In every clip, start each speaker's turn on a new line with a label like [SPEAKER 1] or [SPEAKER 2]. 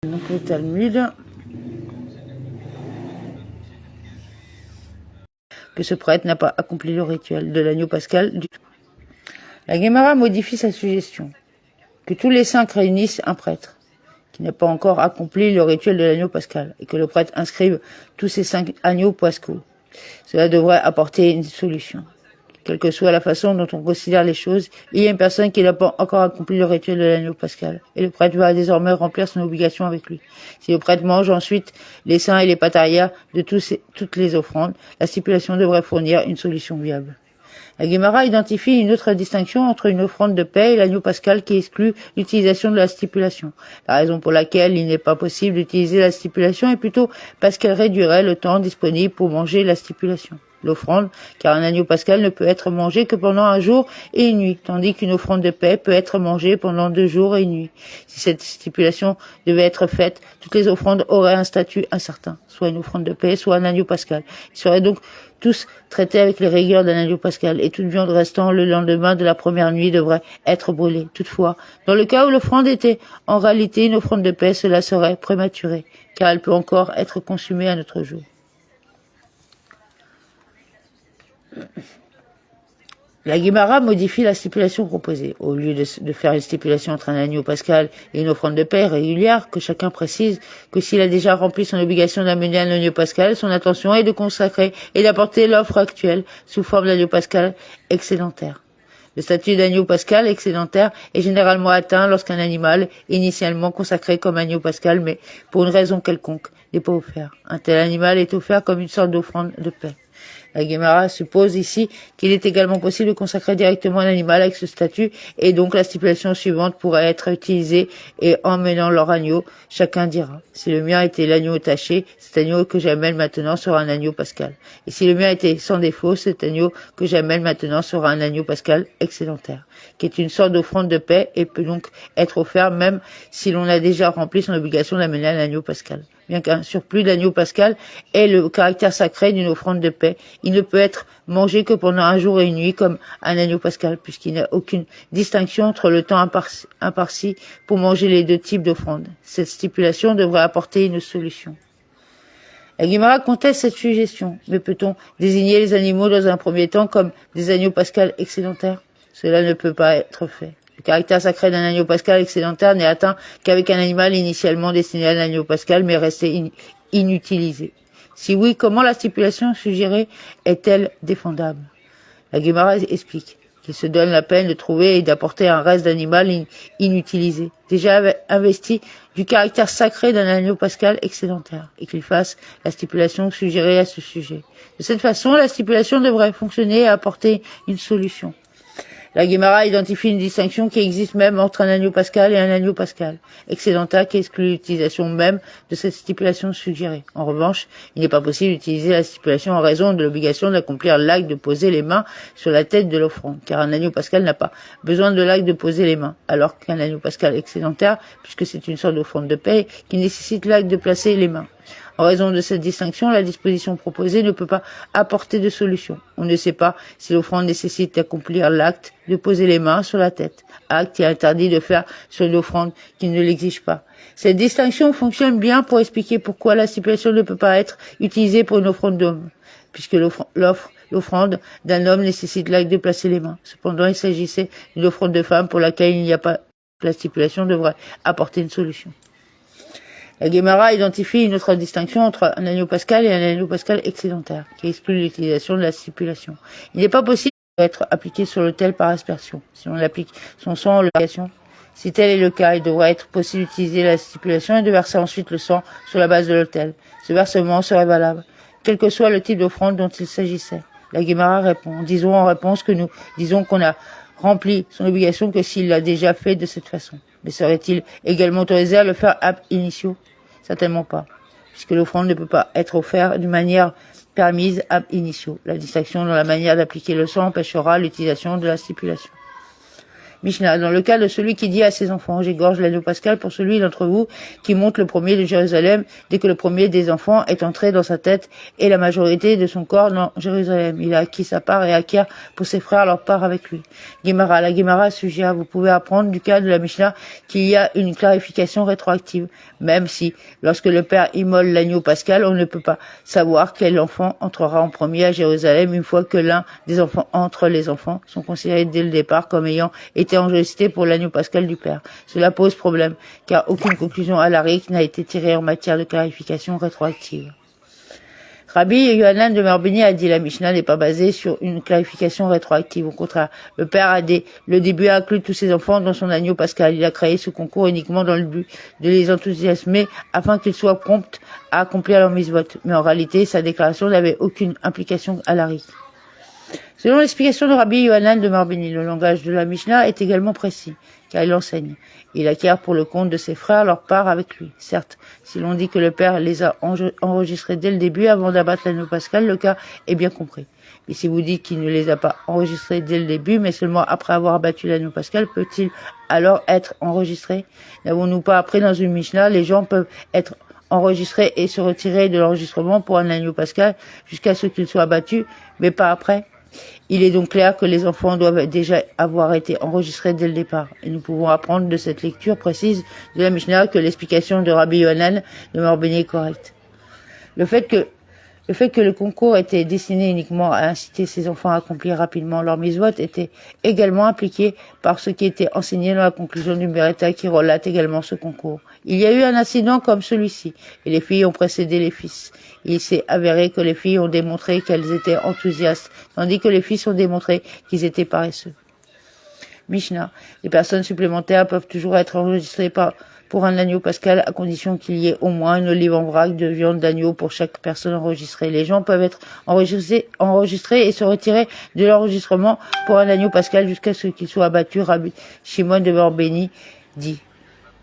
[SPEAKER 1] Donc le Talmud, que ce prêtre n'a pas accompli le rituel de l'agneau pascal du tout. La Guémara modifie sa suggestion, que tous les saints réunissent un prêtre, qui n'a pas encore accompli le rituel de l'agneau pascal, et que le prêtre inscrive tous ces 5 agneaux pascaux. Cela devrait apporter une solution. Quelle que soit la façon dont on considère les choses, il y a une personne qui n'a pas encore accompli le rituel de l'agneau pascal, et le prêtre va désormais remplir son obligation avec lui. Si le prêtre mange ensuite les saints et les patarias de toutes les offrandes, la stipulation devrait fournir une solution viable. La Guémara identifie une autre distinction entre une offrande de paix et l'agneau pascal qui exclut l'utilisation de la stipulation. La raison pour laquelle il n'est pas possible d'utiliser la stipulation est plutôt parce qu'elle réduirait le temps disponible pour manger la stipulation. L'offrande, car un agneau pascal ne peut être mangé que pendant un jour et une nuit, tandis qu'une offrande de paix peut être mangée pendant 2 jours et une nuit. Si cette stipulation devait être faite, toutes les offrandes auraient un statut incertain, soit une offrande de paix, soit un agneau pascal. Ils seraient donc tous traités avec les rigueurs d'un agneau pascal, et toute viande restant le lendemain de la première nuit devrait être brûlée. Toutefois, dans le cas où l'offrande était en réalité une offrande de paix, cela serait prématuré, car elle peut encore être consumée un autre jour. La Guémara modifie la stipulation proposée. Au lieu de faire une stipulation entre un agneau pascal et une offrande de paix régulière, que chacun précise que s'il a déjà rempli son obligation d'amener un agneau pascal, son intention est de consacrer et d'apporter l'offre actuelle sous forme d'agneau pascal excédentaire. Le statut d'agneau pascal excédentaire est généralement atteint lorsqu'un animal, initialement consacré comme agneau pascal, mais pour une raison quelconque, n'est pas offert. Un tel animal est offert comme une sorte d'offrande de paix. La Guémara suppose ici qu'il est également possible de consacrer directement un animal avec ce statut, et donc la stipulation suivante pourrait être utilisée, et en menant leur agneau, chacun dira: si le mien était l'agneau taché, cet agneau que j'amène maintenant sera un agneau pascal. Et si le mien était sans défaut, cet agneau que j'amène maintenant sera un agneau pascal excédentaire, qui est une sorte d'offrande de paix et peut donc être offert même si l'on a déjà rempli son obligation d'amener un agneau pascal. Bien qu'un surplus d'agneau pascal ait le caractère sacré d'une offrande de paix, il ne peut être mangé que pendant un jour et une nuit comme un agneau pascal, puisqu'il n'y a aucune distinction entre le temps imparti pour manger les 2 types d'offrandes. Cette stipulation devrait apporter une solution. La Guémara conteste cette suggestion, mais peut-on désigner les animaux dans un premier temps comme des agneaux pascal excédentaires? Cela ne peut pas être fait. Le caractère sacré d'un agneau pascal excédentaire n'est atteint qu'avec un animal initialement destiné à l'agneau pascal mais resté inutilisé. Si oui, comment la stipulation suggérée est-elle défendable? La Guémara explique qu'il se donne la peine de trouver et d'apporter un reste d'animal inutilisé, déjà investi du caractère sacré d'un agneau pascal excédentaire, et qu'il fasse la stipulation suggérée à ce sujet. De cette façon, la stipulation devrait fonctionner et apporter une solution. La Guémara identifie une distinction qui existe même entre un agneau pascal et un agneau pascal excédentaire qui exclut l'utilisation même de cette stipulation suggérée. En revanche, il n'est pas possible d'utiliser la stipulation en raison de l'obligation d'accomplir l'acte de poser les mains sur la tête de l'offrande, car un agneau pascal n'a pas besoin de l'acte de poser les mains, alors qu'un agneau pascal excédentaire, puisque c'est une sorte d'offrande de paix, qui nécessite l'acte de placer les mains. En raison de cette distinction, la disposition proposée ne peut pas apporter de solution. On ne sait pas si l'offrande nécessite d'accomplir l'acte de poser les mains sur la tête, acte qui est interdit de faire sur l'offrande qui ne l'exige pas. Cette distinction fonctionne bien pour expliquer pourquoi la stipulation ne peut pas être utilisée pour une offrande d'homme, puisque l'offrande d'un homme nécessite l'acte de placer les mains. Cependant, il s'agissait d'une offrande de femme pour laquelle il n'y a pas. La stipulation devrait apporter une solution. La Guémara identifie une autre distinction entre un agneau pascal et un agneau pascal excédentaire, qui exclut l'utilisation de la stipulation. Il n'est pas possible d'être appliqué sur l'autel par aspersion. Si on applique son sang en l'obligation, si tel est le cas, il devrait être possible d'utiliser la stipulation et de verser ensuite le sang sur la base de l'autel. Ce versement serait valable, quel que soit le type d'offrande dont il s'agissait. La Guémara répond. Disons en réponse que nous disons qu'on a rempli son obligation que s'il l'a déjà fait de cette façon. Mais serait-il également autorisé à le faire ab initio? Certainement pas, puisque l'offrande ne peut pas être offerte d'une manière permise ab initio. La distinction dans la manière d'appliquer le sang empêchera l'utilisation de la stipulation. Mishnah, dans le cas de celui qui dit à ses enfants, j'égorge l'agneau pascal pour celui d'entre vous qui monte le premier de Jérusalem dès que le premier des enfants est entré dans sa tête et la majorité de son corps dans Jérusalem. Il a acquis sa part et acquiert pour ses frères leur part avec lui. Gemara, la Gemara suggère, vous pouvez apprendre du cas de la Mishnah qu'il y a une clarification rétroactive, même si, lorsque le père immole l'agneau pascal, on ne peut pas savoir quel enfant entrera en premier à Jérusalem une fois que l'un des enfants entre. Les enfants sont considérés dès le départ comme ayant été enregistrés pour l'agneau pascal du père. Cela pose problème, car aucune conclusion halakhique n'a été tirée en matière de clarification rétroactive. Rabbi Yohanan de Marbeni a dit la Mishnah n'est pas basée sur une clarification rétroactive. Au contraire, le père le début a inclus tous ses enfants dans son agneau pascal. Il a créé ce concours uniquement dans le but de les enthousiasmer afin qu'ils soient prompts à accomplir leur mitzvot. Mais en réalité, sa déclaration n'avait aucune implication halakhique. Selon l'explication de Rabbi Yohanan de Marbeni, le langage de la Mishnah est également précis, car il enseigne. Il acquiert pour le compte de ses frères leur part avec lui. Certes, si l'on dit que le père les a enregistrés dès le début avant d'abattre l'agneau pascal, le cas est bien compris. Mais si vous dites qu'il ne les a pas enregistrés dès le début, mais seulement après avoir abattu l'agneau pascal, peut-il alors être enregistré? N'avons-nous pas appris dans une Mishnah, les gens peuvent être enregistrés et se retirer de l'enregistrement pour un agneau pascal jusqu'à ce qu'il soit abattu, mais pas après? Il est donc clair que les enfants doivent déjà avoir été enregistrés dès le départ. Et nous pouvons apprendre de cette lecture précise de la Mishnah que l'explication de Rabbi Yohanan de Marbeni est correcte. Le fait que le concours était destiné uniquement à inciter ses enfants à accomplir rapidement leur mitzvot était également impliqué par ce qui était enseigné dans la conclusion du Bereta qui relate également ce concours. Il y a eu un incident comme celui-ci, et les filles ont précédé les fils. Il s'est avéré que les filles ont démontré qu'elles étaient enthousiastes, tandis que les fils ont démontré qu'ils étaient paresseux. Mishnah. Les personnes supplémentaires peuvent toujours être enregistrées pour un agneau pascal à condition qu'il y ait au moins une olive en vrac de viande d'agneau pour chaque personne enregistrée. Les gens peuvent être enregistrés et se retirer de l'enregistrement pour un agneau pascal jusqu'à ce qu'il soit abattu. Rabbi Shimon de Marbeni dit,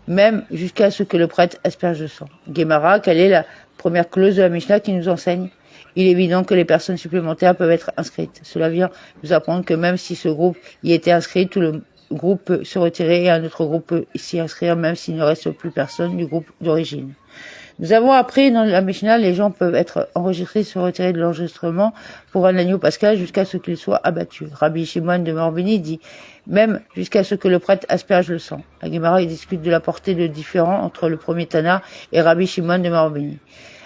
[SPEAKER 1] même jusqu'à ce que le prêtre asperge le sang. Gemara, quelle est la première clause de la Mishnah qui nous enseigne? Il est évident que les personnes supplémentaires peuvent être inscrites. Cela vient nous apprendre que même si ce groupe y était inscrit, tout le groupe peut se retirer et un autre groupe peut s'y inscrire même s'il ne reste plus personne du groupe d'origine. Nous avons appris dans la Mishnah, les gens peuvent être enregistrés, se retirer de l'enregistrement pour un agneau pascal jusqu'à ce qu'il soit abattu. Rabbi Shimon de Marbeni dit, même jusqu'à ce que le prêtre asperge le sang. La Gemara discute de la portée de différend entre le premier Tana et Rabbi Shimon de Marbeni.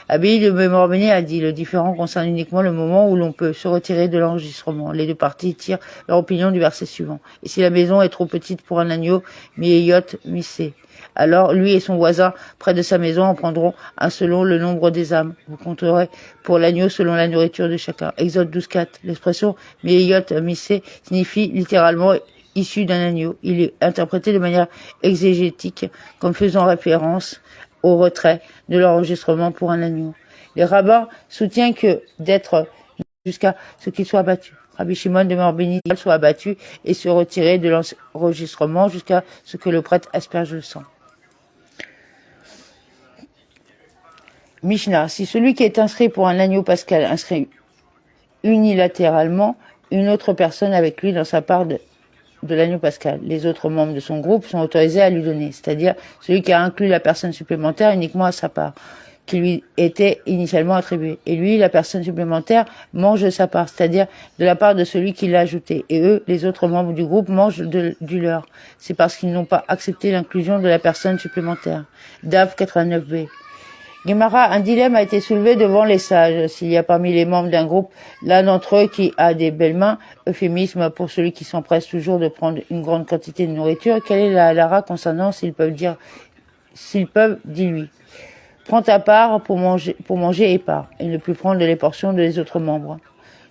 [SPEAKER 1] Rabbi de Marbeni a dit, le différend concerne uniquement le moment où l'on peut se retirer de l'enregistrement. Les deux parties tirent leur opinion du verset suivant. Et si la maison est trop petite pour un agneau, mieyot missé, alors lui et son voisin près de sa maison en prendront un selon le nombre des âmes. Vous compterez pour l'agneau selon la nourriture de chacun. Exode 12.4. L'expression mieyot missé signifie littéralement issu d'un agneau. Il est interprété de manière exégétique comme faisant référence au retrait de l'enregistrement pour un agneau. Les rabbins soutiennent que d'être jusqu'à ce qu'il soit abattu. Rabbi Shimon de Marbeni soit abattu et se retirer de l'enregistrement jusqu'à ce que le prêtre asperge le sang. Mishnah, si celui qui est inscrit pour un agneau pascal inscrit unilatéralement une autre personne avec lui dans sa part de l'agneau pascal, les autres membres de son groupe sont autorisés à lui donner, c'est-à-dire celui qui a inclus la personne supplémentaire uniquement à sa part, qui lui était initialement attribuée. Et lui, la personne supplémentaire, mange de sa part, c'est-à-dire de la part de celui qui l'a ajouté. Et eux, les autres membres du groupe, mangent du leur. C'est parce qu'ils n'ont pas accepté l'inclusion de la personne supplémentaire. DAF 89b. Gemara, un dilemme a été soulevé devant les sages. S'il y a parmi les membres d'un groupe l'un d'entre eux qui a des belles mains, euphémisme pour celui qui s'empresse toujours de prendre une grande quantité de nourriture, quelle est la halakha concernant s'ils peuvent, dis-lui, prends ta part pour manger et part, et ne plus prendre les portions des autres membres.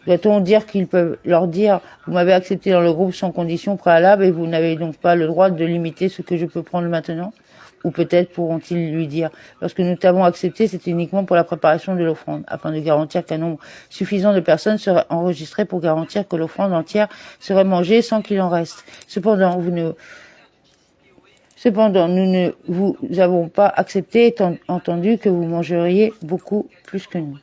[SPEAKER 1] Doit-on dire qu'ils peuvent leur dire, vous m'avez accepté dans le groupe sans condition préalable et vous n'avez donc pas le droit de limiter ce que je peux prendre maintenant? Ou peut-être pourront-ils lui dire, lorsque nous t'avons accepté, c'était uniquement pour la préparation de l'offrande, afin de garantir qu'un nombre suffisant de personnes serait enregistré pour garantir que l'offrande entière serait mangée sans qu'il en reste. Cependant, nous ne vous avons pas accepté, étant entendu que vous mangeriez beaucoup plus que nous.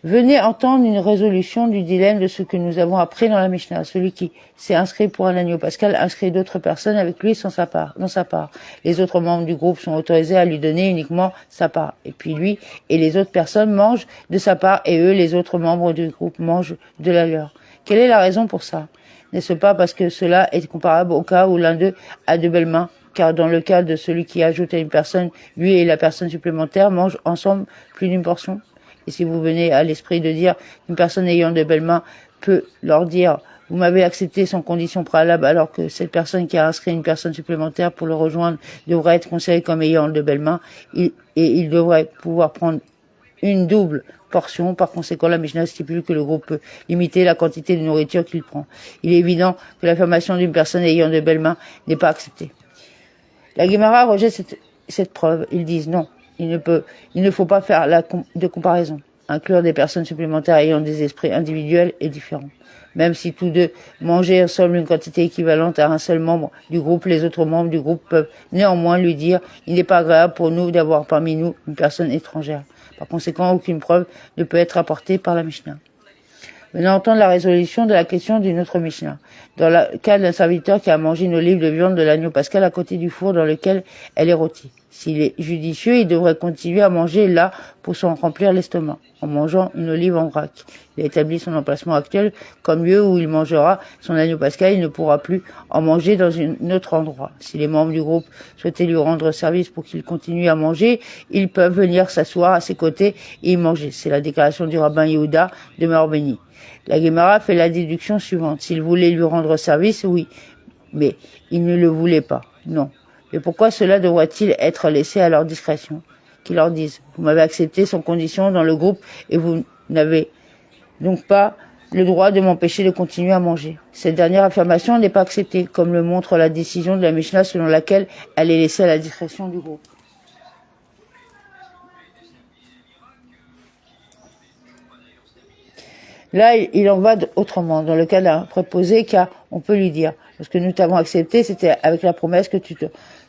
[SPEAKER 1] Venez entendre une résolution du dilemme de ce que nous avons appris dans la Mishnah. Celui qui s'est inscrit pour un agneau pascal inscrit d'autres personnes avec lui dans sa part. Les autres membres du groupe sont autorisés à lui donner uniquement sa part. Et puis lui et les autres personnes mangent de sa part et eux, les autres membres du groupe, mangent de la leur. Quelle est la raison pour ça? N'est-ce pas parce que cela est comparable au cas où l'un d'eux a de belles mains? Car dans le cas de celui qui ajoute à une personne, lui et la personne supplémentaire mangent ensemble plus d'une portion. Et si vous venez à l'esprit de dire qu'une personne ayant de belles mains peut leur dire « Vous m'avez accepté sans condition préalable » alors que cette personne qui a inscrit une personne supplémentaire pour le rejoindre devrait être considérée comme ayant de belles mains et il devrait pouvoir prendre une double portion. Par conséquent, la Mishnah stipule que le groupe peut limiter la quantité de nourriture qu'il prend. Il est évident que l'affirmation d'une personne ayant de belles mains n'est pas acceptée. La Guémara rejette cette preuve. Ils disent non. Il ne faut pas faire de comparaison. Inclure des personnes supplémentaires ayant des esprits individuels est différent. Même si tous deux mangeaient ensemble une quantité équivalente à un seul membre du groupe, les autres membres du groupe peuvent néanmoins lui dire « Il n'est pas agréable pour nous d'avoir parmi nous une personne étrangère ». Par conséquent, aucune preuve ne peut être apportée par la Mishnah. Maintenant, entendre la résolution de la question d'une autre Mishnah. Dans le cas d'un serviteur qui a mangé une olive de viande de l'agneau pascal à côté du four dans lequel elle est rôtie. S'il est judicieux, il devrait continuer à manger là pour s'en remplir l'estomac, en mangeant une olive en vrac. Il a établi son emplacement actuel comme lieu où il mangera son agneau pascal. Il ne pourra plus en manger dans un autre endroit. Si les membres du groupe souhaitaient lui rendre service pour qu'il continue à manger, ils peuvent venir s'asseoir à ses côtés et y manger. C'est la déclaration du rabbin Yehuda de Meorbeni. La Guémara fait la déduction suivante. S'il voulait lui rendre service, oui, mais il ne le voulait pas. Non. Mais pourquoi cela devrait-il être laissé à leur discrétion? Qu'ils leur disent, vous m'avez accepté sans condition dans le groupe et vous n'avez donc pas le droit de m'empêcher de continuer à manger. Cette dernière affirmation n'est pas acceptée, comme le montre la décision de la Mishnah selon laquelle elle est laissée à la discrétion du groupe. Là, il en va autrement. Dans le cas d'un préposé, car on peut lui dire, parce que nous t'avons accepté, c'était avec la promesse que tu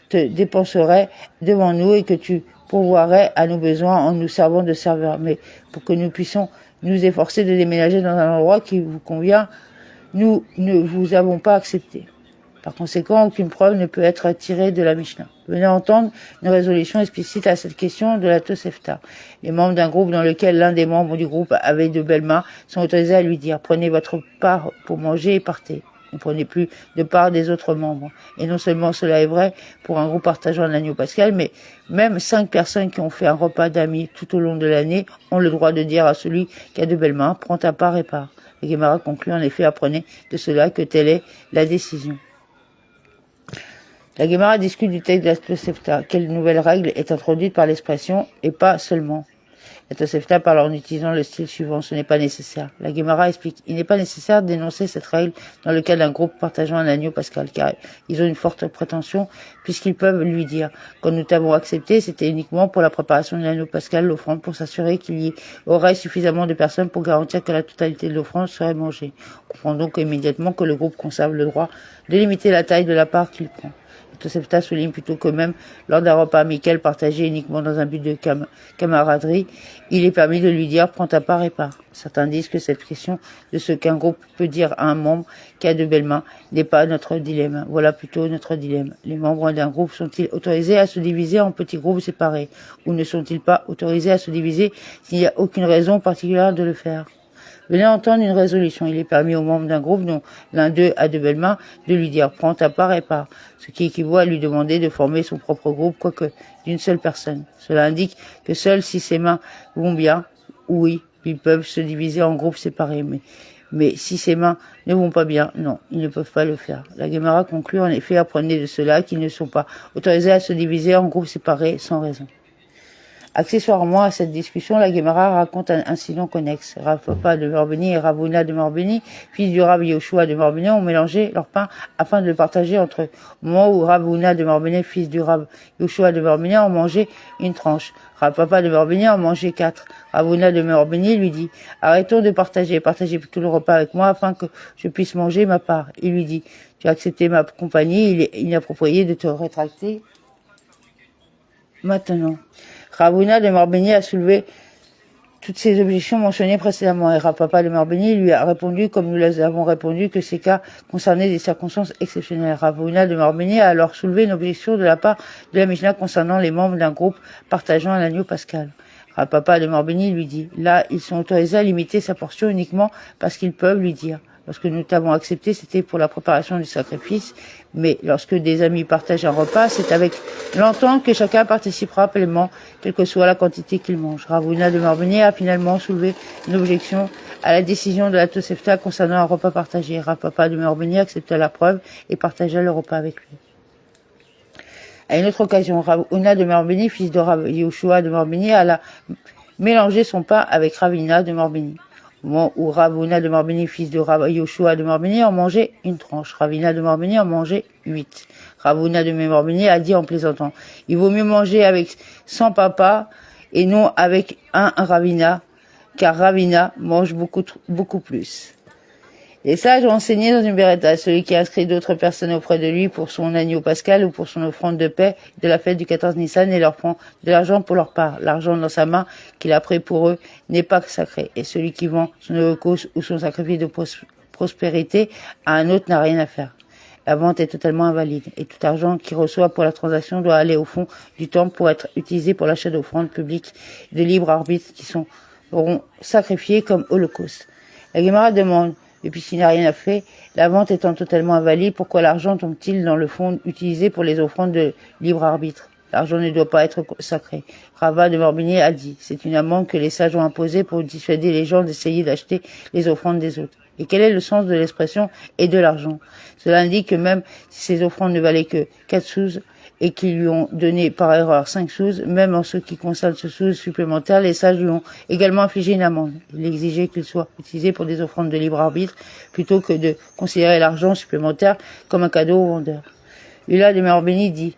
[SPEAKER 1] te dépenserais devant nous et que tu pourvoirais à nos besoins en nous servant de serveurs. Mais pour que nous puissions nous efforcer de déménager dans un endroit qui vous convient, nous ne vous avons pas accepté. Par conséquent, aucune preuve ne peut être tirée de la Mishnah. Venez entendre une résolution explicite à cette question de la Tosefta. Les membres d'un groupe dans lequel l'un des membres du groupe avait de belles mains sont autorisés à lui dire « Prenez votre part pour manger et partez. Ne prenez plus de part des autres membres. » Et non seulement cela est vrai pour un groupe partageant un agneau pascal, mais même 5 personnes qui ont fait un repas d'amis tout au long de l'année ont le droit de dire à celui qui a de belles mains « Prends ta part et pars. » La Guémara conclut en effet, apprenez de cela que telle est la décision. La Guémara discute du texte de la Tosefta. Quelle nouvelle règle est introduite par l'expression et pas seulement? La Tosefta parle en utilisant le style suivant. Ce n'est pas nécessaire. La Guémara explique. Il n'est pas nécessaire d'énoncer cette règle dans le cas d'un groupe partageant un agneau pascal, car ils ont une forte prétention, puisqu'ils peuvent lui dire. Quand nous t'avons accepté, c'était uniquement pour la préparation de l'agneau pascal, l'offrande, pour s'assurer qu'il y aurait suffisamment de personnes pour garantir que la totalité de l'offrande serait mangée. On comprend donc immédiatement que le groupe conserve le droit de limiter la taille de la part qu'il prend. Tosefta souligne plutôt que même lors d'un repas amical partagé uniquement dans un but de camaraderie, il est permis de lui dire « prends ta part et pars ». Certains disent que cette question de ce qu'un groupe peut dire à un membre qui a de belles mains n'est pas notre dilemme. Voilà plutôt notre dilemme. Les membres d'un groupe sont-ils autorisés à se diviser en petits groupes séparés ou ne sont-ils pas autorisés à se diviser s'il n'y a aucune raison particulière de le faire? Venez entendre une résolution. Il est permis aux membres d'un groupe dont l'un d'eux a de belles mains de lui dire « prends ta part et pars », ce qui équivaut à lui demander de former son propre groupe, quoique d'une seule personne. Cela indique que seuls si ses mains vont bien, oui, ils peuvent se diviser en groupes séparés. Mais si ses mains ne vont pas bien, non, ils ne peuvent pas le faire. La Guémara conclut en effet, apprenez de cela qu'ils ne sont pas autorisés à se diviser en groupes séparés sans raison. Accessoirement à cette discussion, la Guémara raconte un incident connexe. Rav Papa de Meorbeni et Ravuna de Meorbeni, fils du Rav Yoshua de Meorbeni, ont mélangé leur pain afin de le partager entre eux. Au moment où Ravuna de Meorbeni, fils du Rav Yoshua de Meorbeni, en mangeait une tranche. Rav Papa de Meorbeni en mangeait 4. Ravuna de Meorbeni lui dit « Arrêtons de partager plutôt le repas avec moi afin que je puisse manger ma part. » Il lui dit « Tu as accepté ma compagnie, il est inapproprié de te rétracter maintenant. » Ravuna de Meorbeni a soulevé toutes ces objections mentionnées précédemment. Et Rav Papa de Morbeni lui a répondu, comme nous les avons répondu, que ces cas concernaient des circonstances exceptionnelles. Rav Huna de Morbeni a alors soulevé une objection de la part de la Mishnah concernant les membres d'un groupe partageant un agneau pascal. Rav Papa de Morbeni lui dit, là, ils sont autorisés à limiter sa portion uniquement parce qu'ils peuvent lui dire. Lorsque nous t'avons accepté, c'était pour la préparation du sacrifice, mais lorsque des amis partagent un repas, c'est avec l'entente que chacun participera pleinement, quelle que soit la quantité qu'il mange. Rav Huna de Morbeni a finalement soulevé une objection à la décision de la Tosefta concernant un repas partagé. Rav Papa de Morbeni accepta la preuve et partagea le repas avec lui. À une autre occasion, Rav Huna de Morbeni, fils de Rav Yehoshua de Morbeni, alla mélanger son pain avec Rav Huna de Morbeni. Au moment où Rav Huna de Morbeni, fils de Rav Yehoshua de Morbeni, en mangeait une tranche. Rav Huna de Morbeni en mangeait 8. Rav Huna de Morbeni a dit en plaisantant, il vaut mieux manger avec 100 papas et non avec un Ravina, car Ravina mange beaucoup plus. Les sages ont enseigné dans une beretta, celui qui a inscrit d'autres personnes auprès de lui pour son agneau pascal ou pour son offrande de paix de la fête du 14 Nissan et leur prend de l'argent pour leur part. L'argent dans sa main qu'il a pris pour eux n'est pas sacré. Et celui qui vend son holocauste ou son sacrifice de prospérité à un autre n'a rien à faire. La vente est totalement invalide et tout argent qu'il reçoit pour la transaction doit aller au fond du temple pour être utilisé pour l'achat d'offrandes publiques de libre arbitre qui seront sacrifiées comme holocauste. La Gemara demande, et puisqu'il n'a rien à faire, la vente étant totalement invalide, pourquoi l'argent tombe-t-il dans le fond utilisé pour les offrandes de libre arbitre? L'argent ne doit pas être sacré. Rava de Morbeni a dit, c'est une amende que les sages ont imposée pour dissuader les gens d'essayer d'acheter les offrandes des autres. Et quel est le sens de l'expression « et de l'argent » Cela indique que même si ces offrandes ne valaient que 4 sous et qu'ils lui ont donné par erreur 5 sous, même en ce qui concerne ce sous supplémentaire, les sages lui ont également infligé une amende. Il exigeait qu'il soit utilisé pour des offrandes de libre arbitre plutôt que de considérer l'argent supplémentaire comme un cadeau au vendeur. Hula de Morbeni dit,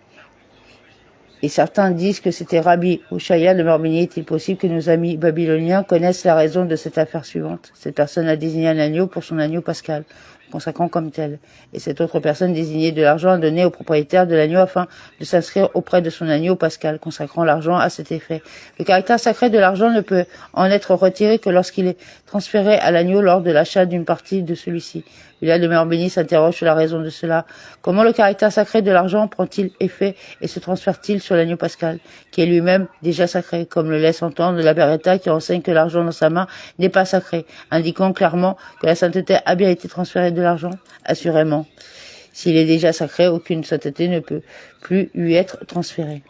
[SPEAKER 1] et certains disent que c'était Rabbi Oshaya de Morbeni. Est-il possible que nos amis babyloniens connaissent la raison de cette affaire suivante? Cette personne a désigné un agneau pour son agneau pascal, consacrant comme tel. Et cette autre personne désignait de l'argent à donner au propriétaire de l'agneau afin de s'inscrire auprès de son agneau pascal, consacrant l'argent à cet effet. Le caractère sacré de l'argent ne peut en être retiré que lorsqu'il est transféré à l'agneau lors de l'achat d'une partie de celui-ci. Hula de Morbeni s'interroge sur la raison de cela. Comment le caractère sacré de l'argent prend-il effet et se transfère-t-il sur l'agneau pascal, qui est lui-même déjà sacré, comme le laisse entendre la beretta qui enseigne que l'argent dans sa main n'est pas sacré, indiquant clairement que la sainteté a bien été transférée de l'argent? Assurément. S'il est déjà sacré, aucune sainteté ne peut plus lui être transférée.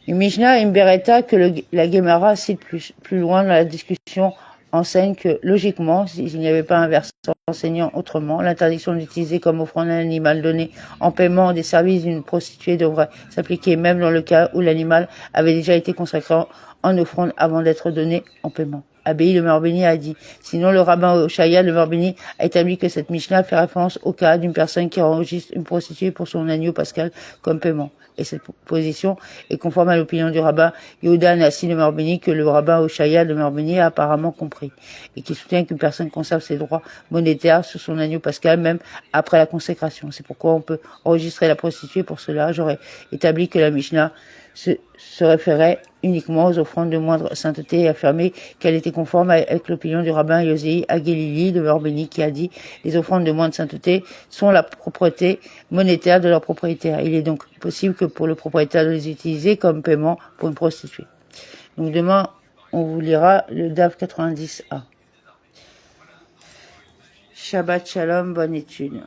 [SPEAKER 1] Une Mishnah et une beretta que la Gemara cite plus loin dans la discussion enseigne que, logiquement, s'il n'y avait pas un verset enseignant autrement, l'interdiction d'utiliser comme offrande un animal donné en paiement des services d'une prostituée devrait s'appliquer même dans le cas où l'animal avait déjà été consacré en offrande avant d'être donné en paiement. Abbaye de Morbeni a dit, sinon le rabbin Oshaya de Morbeni a établi que cette Mishnah fait référence au cas d'une personne qui enregistre une prostituée pour son agneau pascal comme paiement. Et cette position est conforme à l'opinion du rabbin Yehuda Nassi de Morbeni que le rabbin Oshaya de Morbeni a apparemment compris et qui soutient qu'une personne conserve ses droits monétaires sur son agneau pascal même après la consécration. C'est pourquoi on peut enregistrer la prostituée pour cela. J'aurais établi que la Mishnah se référait uniquement aux offrandes de moindre sainteté et affirmé qu'elle était conforme avec l'opinion du rabbin Yosei Agelili de Morbeni qui a dit les offrandes de moindre sainteté sont la propriété monétaire de leur propriétaire. Il est donc possible que pour le propriétaire de les utiliser comme paiement pour une prostituée. Donc demain, on vous lira le DAF 90A. Shabbat Shalom, bonne étude.